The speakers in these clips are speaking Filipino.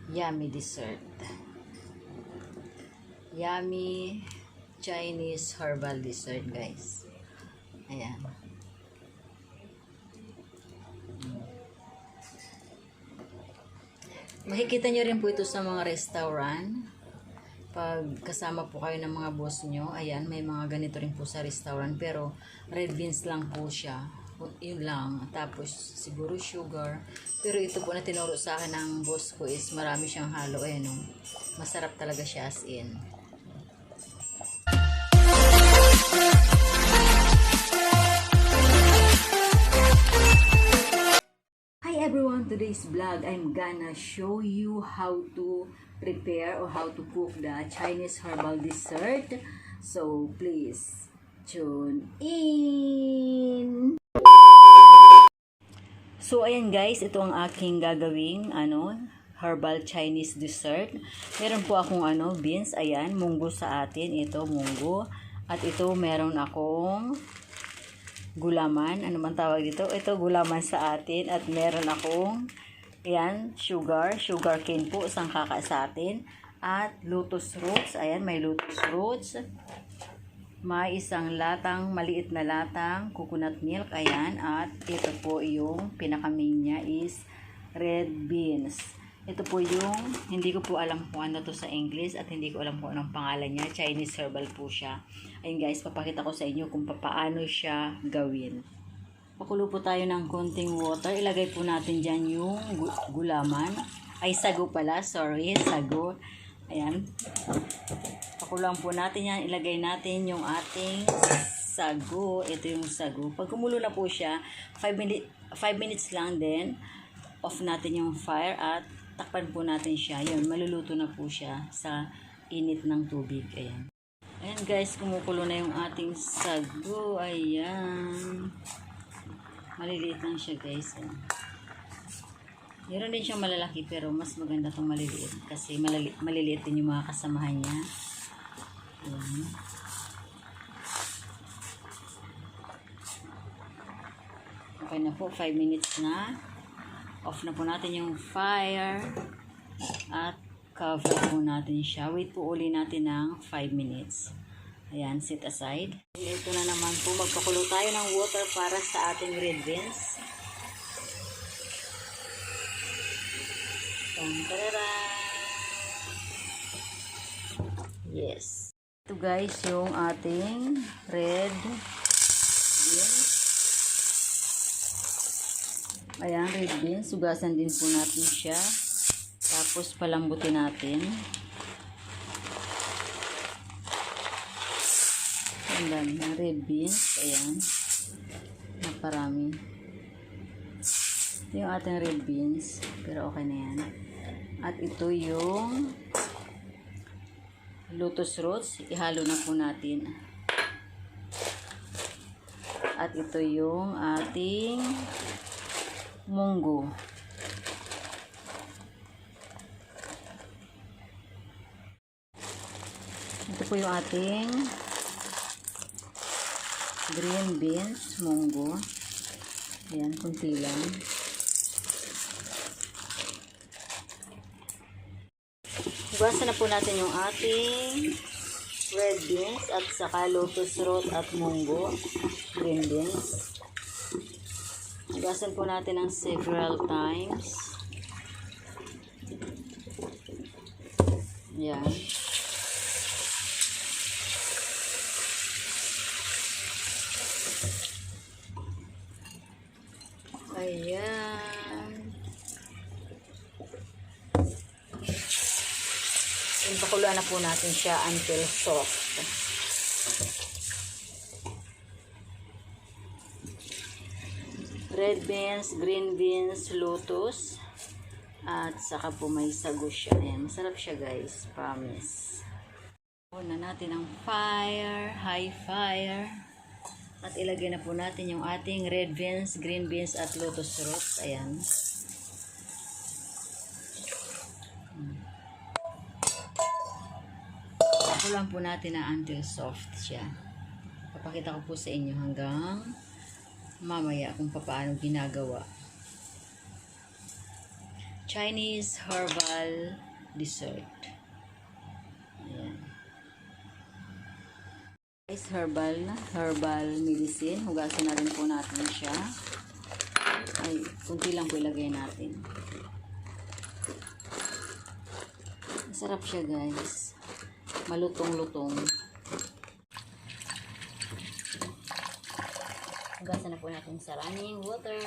Yummy dessert. Yummy Chinese herbal dessert, guys. Ayan. Makikita nyo rin po ito sa mga restaurant. Pag kasama po kayo ng mga boss nyo, ayan, may mga ganito rin po sa restaurant. Pero red beans lang po siya. Yun lang. Tapos siguro sugar. Pero ito po na tinuro sa akin ng boss ko is marami siyang halo. Ayan, no? Masarap talaga siya as in. Hi everyone, today's vlog I'm gonna show you how to prepare or how to cook the Chinese herbal dessert. So please tune in. So ayan guys, ito ang aking gagawing herbal Chinese dessert. Meron po akong beans, ayan, munggo sa atin, ito munggo. At ito meron akong gulaman, ano man tawag dito? Ito gulaman sa atin at meron akong ayan, sugar cane po, isang kaka sa atin at lotus roots, ayan, may lotus roots. May isang latang, maliit na latang coconut milk, ayan, at ito po yung pinaka-main niya is red beans. Ito po yung, hindi ko po alam kung ano to sa English at hindi ko alam kung anong pangalan niya. Chinese herbal po siya. Ayun guys, papakita ko sa inyo kung paano siya gawin. Pakulo po tayo ng konting water. Ilagay po natin dyan yung gulaman. Ay, sago pala. Sorry, sago. Ayan. Pakulang po natin yan. Ilagay natin yung ating sago. Ito yung sago. Pag kumulo na po siya, 5 minutes lang din. Off natin yung fire at takpan po natin siya. Yun, maluluto na po siya sa init ng tubig. Ayan. Ayan guys, kumukulo na yung ating sago. Ayan. Maliliit lang siya guys. Ayan. Meron din siyang malalaki pero mas maganda itong maliliit. Kasi maliliit din yung mga kasamahan niya. Ayan. Okay na po, 5 minutes na. Off na po natin yung fire at cover po natin siya. Wait po uli natin ng 5 minutes. Ayan, set aside. Ito na naman po, magpakulo tayo ng water para sa ating red beans. Yes. Ito guys, yung ating red beans. Ayan, red beans. Sugasan din po natin siya. Tapos palambutin natin. Ang dami ng red beans. Ayan. Naparami. Ito yung ating red beans. Pero okay na yan. At ito yung lotus roots. Ihalo na po natin. At ito yung ating munggo. Ito po yung ating green beans, munggo. Ayan, kunti lang. Hugasan na po natin yung ating red beans at saka lotus root at munggo, green beans. Hugasan po natin ng several times. Yan. Ayan. Pakuluan na po natin siya until soft. Red beans, green beans, lotus, at saka po may sago siya. Ayan, masarap siya guys, promise. On na natin ang fire, high fire. At ilagay na po natin yung ating red beans, green beans, at lotus roots. Ayan. Pakulang po natin na until soft siya. Papakita ko po sa inyo hanggang mamaya kung paano ginagawa. Chinese herbal dessert. Ayan. Guys, herbal medicine. Hugasan na rin po natin siya. Ay, kunti lang po ilagay natin. Masarap siya, guys. Malutong-lutong. Hugasan na po natin sa running water.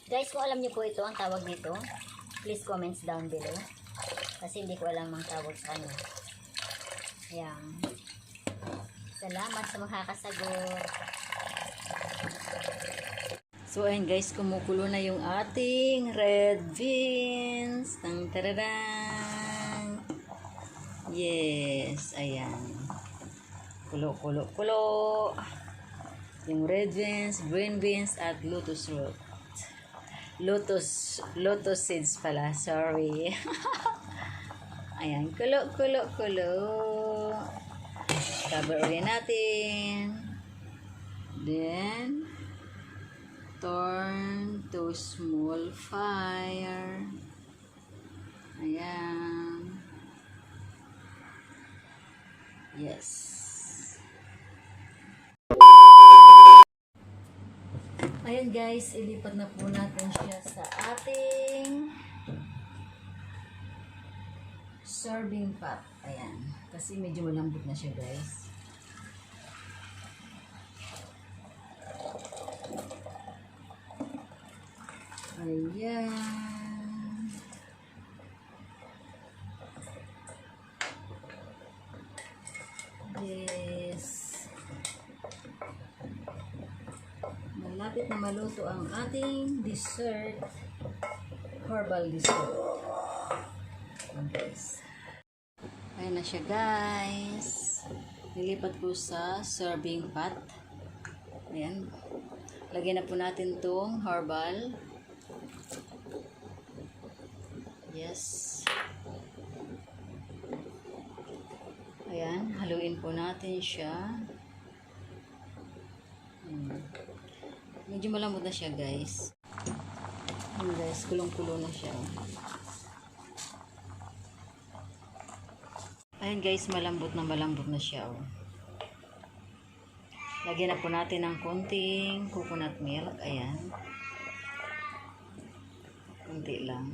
Guys, kung alam niyo po ito, ang tawag nito, please comments down below. Kasi hindi ko alam ang tawag sa ano. Ayan. Salamat sa makakasagot. So, ayan guys, kumukulo na yung ating red beans. Tang tararan. Yes, ayan. Kulo, kulo, kulo. Yung red beans, green beans, at lotus root. Lotus seeds pala, sorry. Ayan, kulo, kulo, kulo. Cover ulit natin. Then, turn to small fire. Ayan. Yes. Ayan guys, ilipat na po natin siya sa ating serving pot. Ayan. Kasi medyo malambot na siya guys. Ayan. Yes. Malapit na maluto ang ating dessert. Herbal dessert. Guys. Ayan na siya guys. Nilipat po sa serving pot. Ayan. Lagyan na po natin tong herbal. Yes. Ayan. Haluin po natin siya. Medyo malambot na siya guys. Ayan guys. Kulong-kulo na siya. Ayan guys, malambot na siya. Lagyan na po natin ng konting coconut milk. Ayan. Konti lang.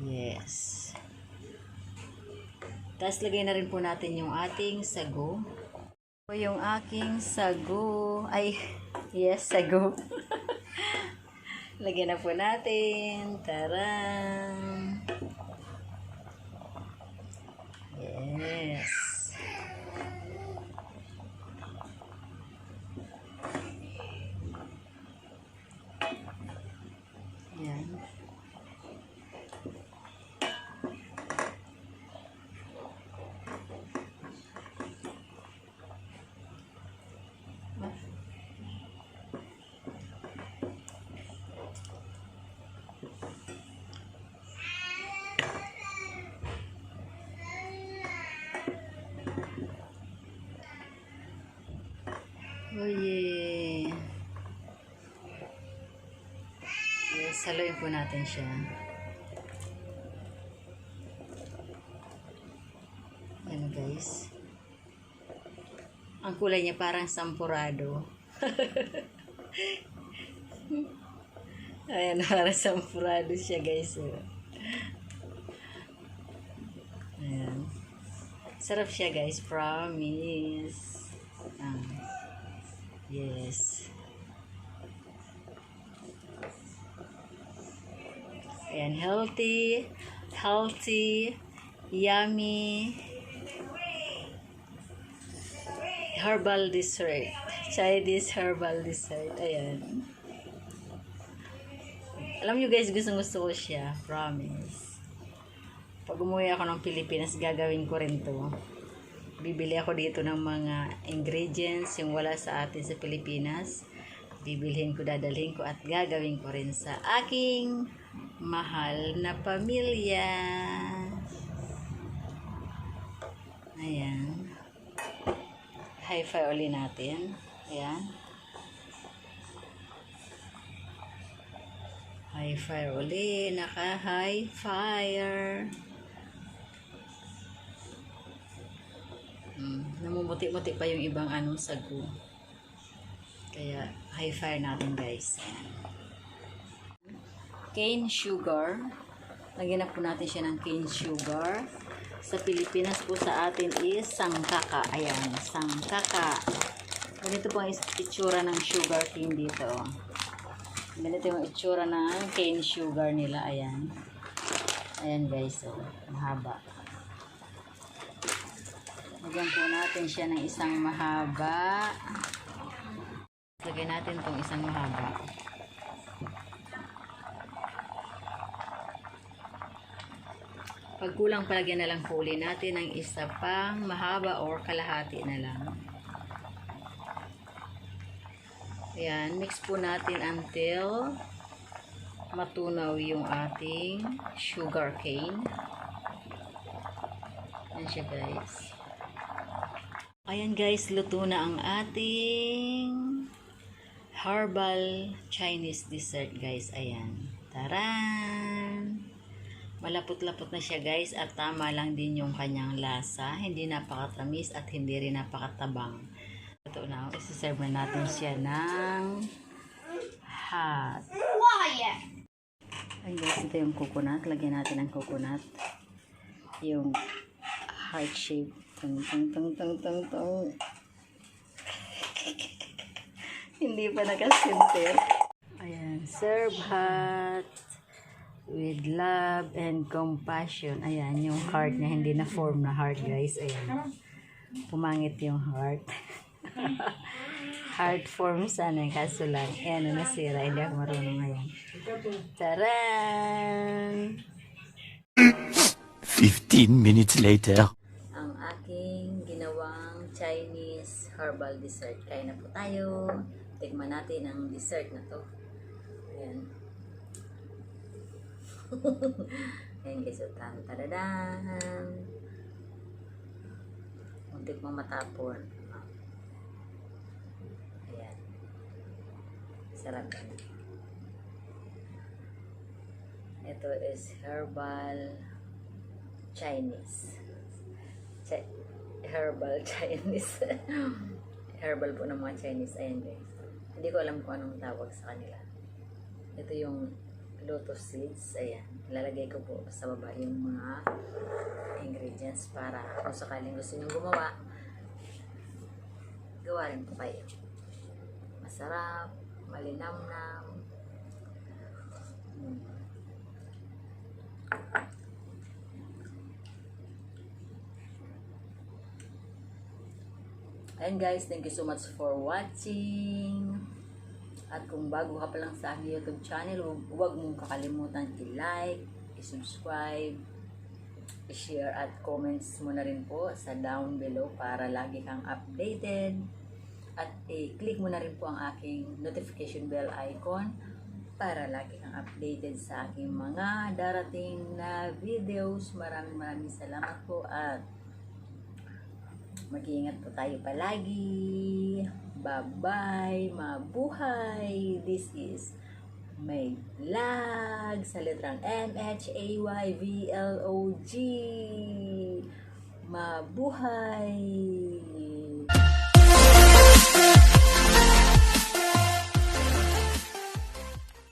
Yes. Tapos lagyan na rin po natin yung ating sago. Yung aking sago. Ay, yes, sago. Lagyan na po natin. Tarang. Yes. Yan. Oh yeah. Yes, haluin po natin siya. Ayan guys. Ang kulay niya parang sampurado. Ayan, parang sampurado siya guys. Ayan. Sarap siya guys, promise. Yes. Ayan, healthy, yummy, herbal dessert. Chinese herbal dessert. Ayan. Alam nyo guys, gusto ko siya. Promise. Pag umuwi ako ng Pilipinas, gagawin ko rin to. Bibili ako dito ng mga ingredients yung wala sa atin sa Pilipinas. Bibilhin ko, dadalhin ko at gagawin ko rin sa aking mahal na pamilya. Ayan. High fire uli natin. Ayan. High fire uli. Naka-high fire. Namumuti-muti pa yung ibang sagu. Kaya high fire natin guys. Ayan. Cane sugar. Lagyan na po natin siya ng cane sugar. Sa Pilipinas po sa atin is sangkaka. Ayan, sangkaka. Ganito po ang itsura ng sugar cane dito. Ganito yung itsura ng cane sugar nila. Ayan. Ayan guys, mahaba. Lagyan po natin siya ng isang mahaba. Lagyan natin tong isang mahaba. Pag kulang, palagyan na lang po uli natin ng isa pang mahaba or kalahati na lang. Ayan, mix po natin until matunaw yung ating sugar cane. Ayan siya guys. Ayan guys, luto na ang ating herbal Chinese dessert guys. Ayan. Taran! Malapot-lapot na siya guys at tama lang din yung kanyang lasa. Hindi napakatamis at hindi rin napakatabang. Ito na, isi-serve na natin siya ng hot. Ayun guys, ito yung coconut. Lagyan natin ang coconut. Yung heart shape. Tung. Hindi pa nakasinter. Ayan, serve hot. With love and compassion. Ayan, yung heart niya, hindi na form na heart, guys. Ayan. Pumangit yung heart. Heart form sana, kaso lang. Ayan, nasira. Hindi ako marunong ngayon. Taran! 15 minutes later. Ang aking ginawang Chinese herbal dessert. Kaya na po tayo. Tikman natin ang dessert na to. Ayan. Ayan guys, tadadahan. Muntik mong matapon. Ayan. Sarap yan. Ito is herbal Chinese. Herbal Chinese. Herbal po ng mga Chinese. Ayan guys. Hindi ko alam kung anong tawag sa kanila. Ito yung lotus seeds. Ayan. Lalagay ko po sa baba yung mga ingredients para kung sakaling gusto nyo gumawa, gawa rin po kayo. Masarap, malinamnam. Ayan guys, thank you so much for watching. At kung bago ka pa lang sa aking YouTube channel, huwag mong kakalimutan i-like, i-subscribe, i-share at comments mo na rin po sa down below para lagi kang updated. At i-click mo na rin po ang aking notification bell icon para lagi kang updated sa aking mga darating na videos. Maraming salamat po at mag-iingat po tayo palagi. Bye-bye, mabuhay. This is May Vlog sa letrang MHAYVLOG. Mabuhay.